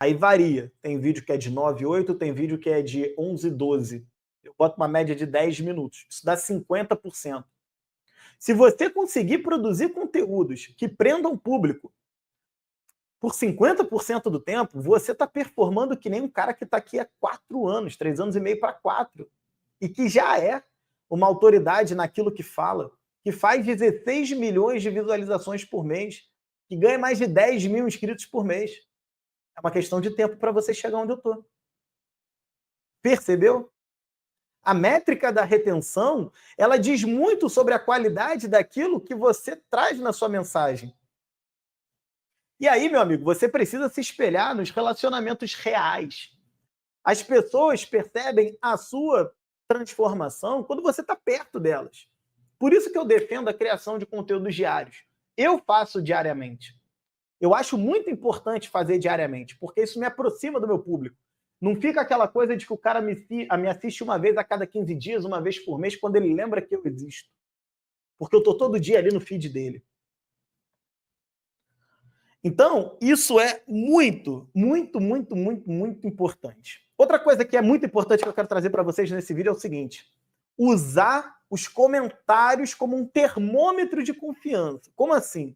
Aí varia. Tem vídeo que é de 9,8, tem vídeo que é de 11,12. Eu boto uma média de 10 minutos. Isso dá 50%. Se você conseguir produzir conteúdos que prendam público por 50% do tempo, você está performando que nem um cara que está aqui há 4 anos, 3 anos e meio para 4, e que já é uma autoridade naquilo que fala, que faz 16 milhões de visualizações por mês, que ganha mais de 10 mil inscritos por mês. É uma questão de tempo para você chegar onde eu estou. Percebeu? A métrica da retenção, ela diz muito sobre a qualidade daquilo que você traz na sua mensagem. E aí, meu amigo, você precisa se espelhar nos relacionamentos reais. As pessoas percebem a sua transformação quando você está perto delas. Por isso que eu defendo a criação de conteúdos diários. Eu faço diariamente. Eu acho muito importante fazer diariamente, porque isso me aproxima do meu público. Não fica aquela coisa de que o cara me assiste uma vez a cada 15 dias, uma vez por mês, quando ele lembra que eu existo. Porque eu estou todo dia ali no feed dele. Então, isso é muito, muito, muito, muito, muito importante. Outra coisa que é muito importante que eu quero trazer para vocês nesse vídeo é o seguinte: usar os comentários como um termômetro de confiança. Como assim?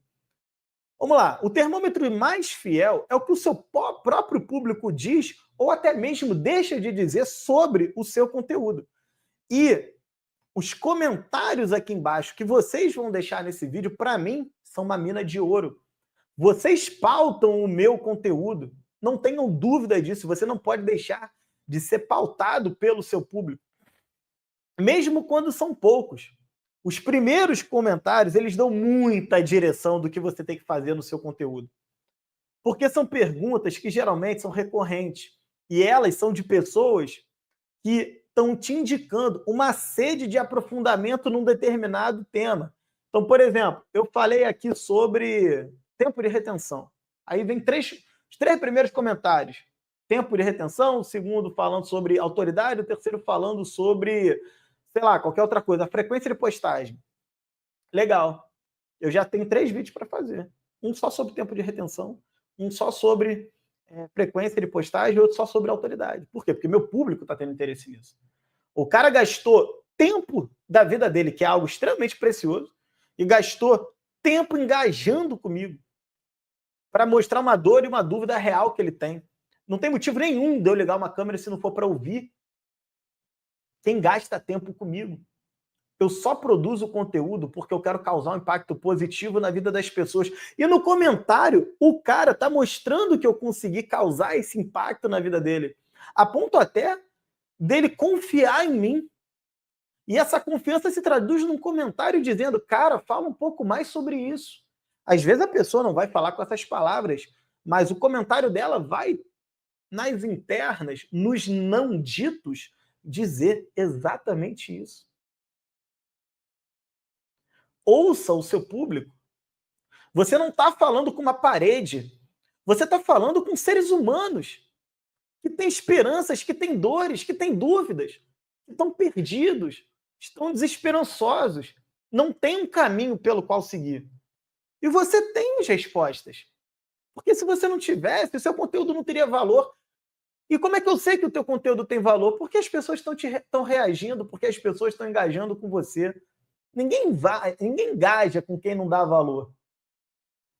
Vamos lá, o termômetro mais fiel é o que o seu próprio público diz ou até mesmo deixa de dizer sobre o seu conteúdo. E os comentários aqui embaixo que vocês vão deixar nesse vídeo, para mim, são uma mina de ouro. Vocês pautam o meu conteúdo, não tenham dúvida disso, você não pode deixar de ser pautado pelo seu público, mesmo quando são poucos. Os primeiros comentários, eles dão muita direção do que você tem que fazer no seu conteúdo. Porque são perguntas que geralmente são recorrentes. E elas são de pessoas que estão te indicando uma sede de aprofundamento num determinado tema. Então, por exemplo, eu falei aqui sobre tempo de retenção. Aí vem os 3 primeiros comentários. Tempo de retenção, o segundo falando sobre autoridade, o terceiro falando sobre, sei lá, qualquer outra coisa. A frequência de postagem. Legal. Eu já tenho 3 vídeos para fazer. Um só sobre tempo de retenção, um só sobre frequência de postagem e outro só sobre autoridade. Por quê? Porque meu público está tendo interesse nisso. O cara gastou tempo da vida dele, que é algo extremamente precioso, e gastou tempo engajando comigo para mostrar uma dor e uma dúvida real que ele tem. Não tem motivo nenhum de eu ligar uma câmera se não for para ouvir. Quem gasta tempo comigo? Eu só produzo conteúdo porque eu quero causar um impacto positivo na vida das pessoas. E no comentário, o cara está mostrando que eu consegui causar esse impacto na vida dele. A ponto até dele confiar em mim. E essa confiança se traduz num comentário dizendo: cara, fala um pouco mais sobre isso. Às vezes a pessoa não vai falar com essas palavras, mas o comentário dela vai, nas internas, nos não ditos, dizer exatamente isso. Ouça o seu público. Você não está falando com uma parede. Você está falando com seres humanos que têm esperanças, que têm dores, que têm dúvidas, que estão perdidos, estão desesperançosos, não tem um caminho pelo qual seguir. E você tem as respostas. Porque se você não tivesse, o seu conteúdo não teria valor. E como é que eu sei que o teu conteúdo tem valor? Porque as pessoas estão reagindo, porque as pessoas estão engajando com você. Ninguém engaja com quem não dá valor.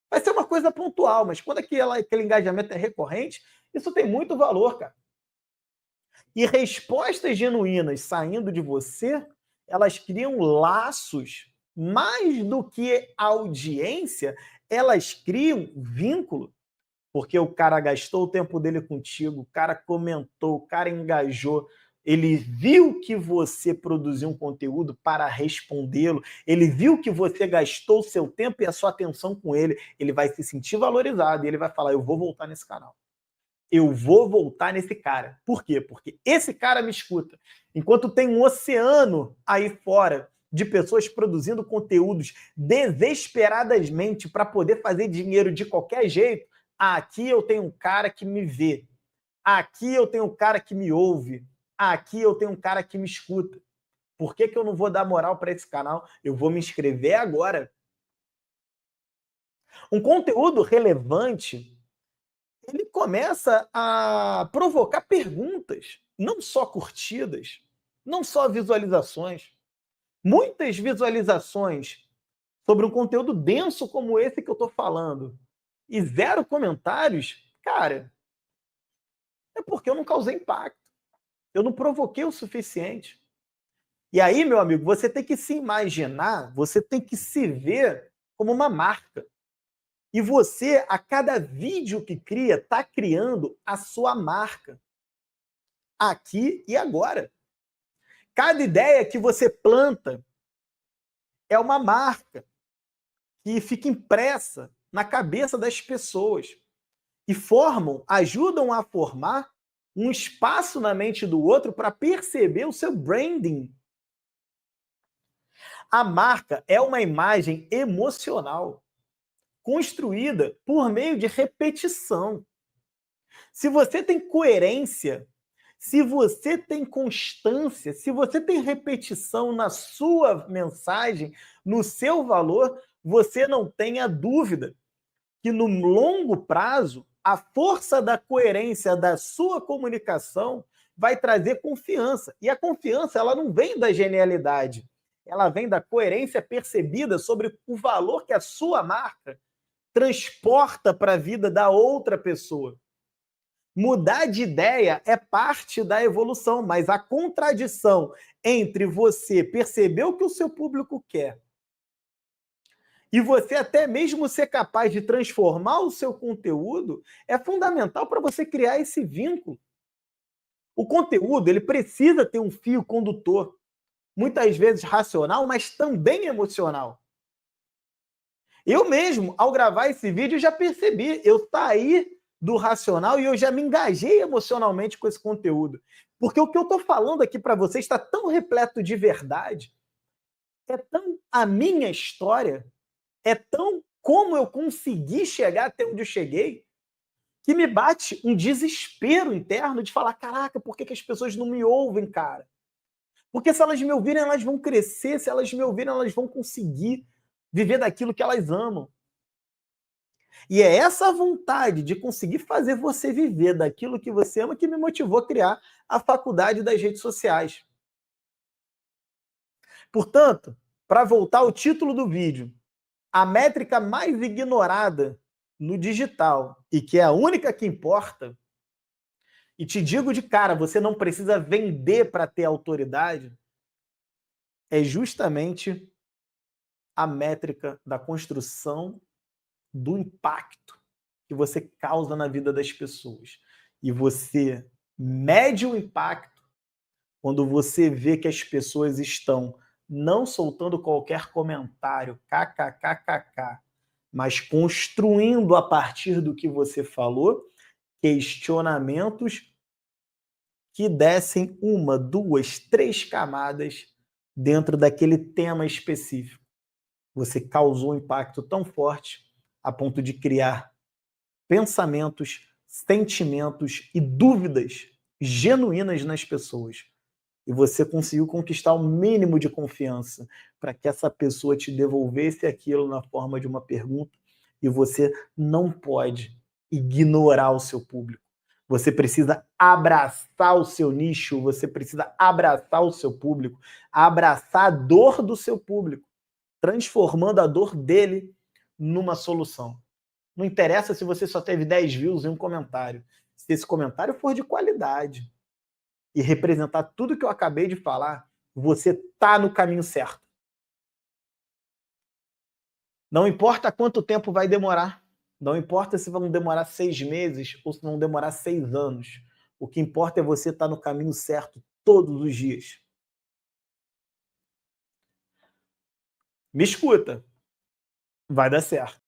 Vai ser uma coisa pontual, mas quando aquele engajamento é recorrente, isso tem muito valor, cara. E respostas genuínas saindo de você, elas criam laços. Mais do que audiência, elas criam vínculo. Porque o cara gastou o tempo dele contigo, o cara comentou, o cara engajou, ele viu que você produziu um conteúdo para respondê-lo, ele viu que você gastou o seu tempo e a sua atenção com ele vai se sentir valorizado e ele vai falar: eu vou voltar nesse canal. Eu vou voltar nesse cara. Por quê? Porque esse cara me escuta. Enquanto tem um oceano aí fora de pessoas produzindo conteúdos desesperadamente para poder fazer dinheiro de qualquer jeito, aqui eu tenho um cara que me vê. Aqui eu tenho um cara que me ouve. Aqui eu tenho um cara que me escuta. Por que eu não vou dar moral para esse canal? Eu vou me inscrever agora. Um conteúdo relevante, ele começa a provocar perguntas, não só curtidas, não só visualizações. Muitas visualizações sobre um conteúdo denso como esse que eu estou falando e 0 comentários, cara, é porque eu não causei impacto. Eu não provoquei o suficiente. E aí, meu amigo, você tem que se imaginar, você tem que se ver como uma marca. E você, a cada vídeo que cria, está criando a sua marca. Aqui e agora. Cada ideia que você planta é uma marca que fica impressa na cabeça das pessoas e ajudam a formar um espaço na mente do outro para perceber o seu branding. A marca é uma imagem emocional construída por meio de repetição. Se você tem coerência, se você tem constância, se você tem repetição na sua mensagem, no seu valor, você não tenha dúvida que no longo prazo, a força da coerência da sua comunicação vai trazer confiança. E a confiança, ela não vem da genialidade, ela vem da coerência percebida sobre o valor que a sua marca transporta para a vida da outra pessoa. Mudar de ideia é parte da evolução, mas a contradição entre você perceber o que o seu público quer e você até mesmo ser capaz de transformar o seu conteúdo é fundamental para você criar esse vínculo. O conteúdo, ele precisa ter um fio condutor, muitas vezes racional, mas também emocional. Eu mesmo, ao gravar esse vídeo, já percebi, eu saí do racional e eu já me engajei emocionalmente com esse conteúdo. Porque o que eu estou falando aqui para vocês está tão repleto de verdade, é tão a minha história, é tão como eu consegui chegar até onde eu cheguei, que me bate um desespero interno de falar, caraca, por que as pessoas não me ouvem, cara? Porque se elas me ouvirem, elas vão crescer, se elas me ouvirem, elas vão conseguir viver daquilo que elas amam. E é essa vontade de conseguir fazer você viver daquilo que você ama que me motivou a criar a faculdade das redes sociais. Portanto, para voltar ao título do vídeo, a métrica mais ignorada no digital e que é a única que importa, e te digo de cara, você não precisa vender para ter autoridade, é justamente a métrica da construção do impacto que você causa na vida das pessoas. E você mede o impacto quando você vê que as pessoas estão não soltando qualquer comentário, kkkk, mas construindo a partir do que você falou, questionamentos que dessem 1, 2, 3 camadas dentro daquele tema específico. Você causou um impacto tão forte a ponto de criar pensamentos, sentimentos e dúvidas genuínas nas pessoas. E você conseguiu conquistar o mínimo de confiança para que essa pessoa te devolvesse aquilo na forma de uma pergunta, e você não pode ignorar o seu público. Você precisa abraçar o seu nicho, você precisa abraçar o seu público, abraçar a dor do seu público, transformando a dor dele numa solução. Não interessa se você só teve 10 views em um comentário. Se esse comentário for de qualidade e representar tudo que eu acabei de falar, você está no caminho certo. Não importa quanto tempo vai demorar. Não importa se vão demorar 6 meses ou se vão demorar 6 anos. O que importa é você estar no caminho certo todos os dias. Me escuta. Vai dar certo.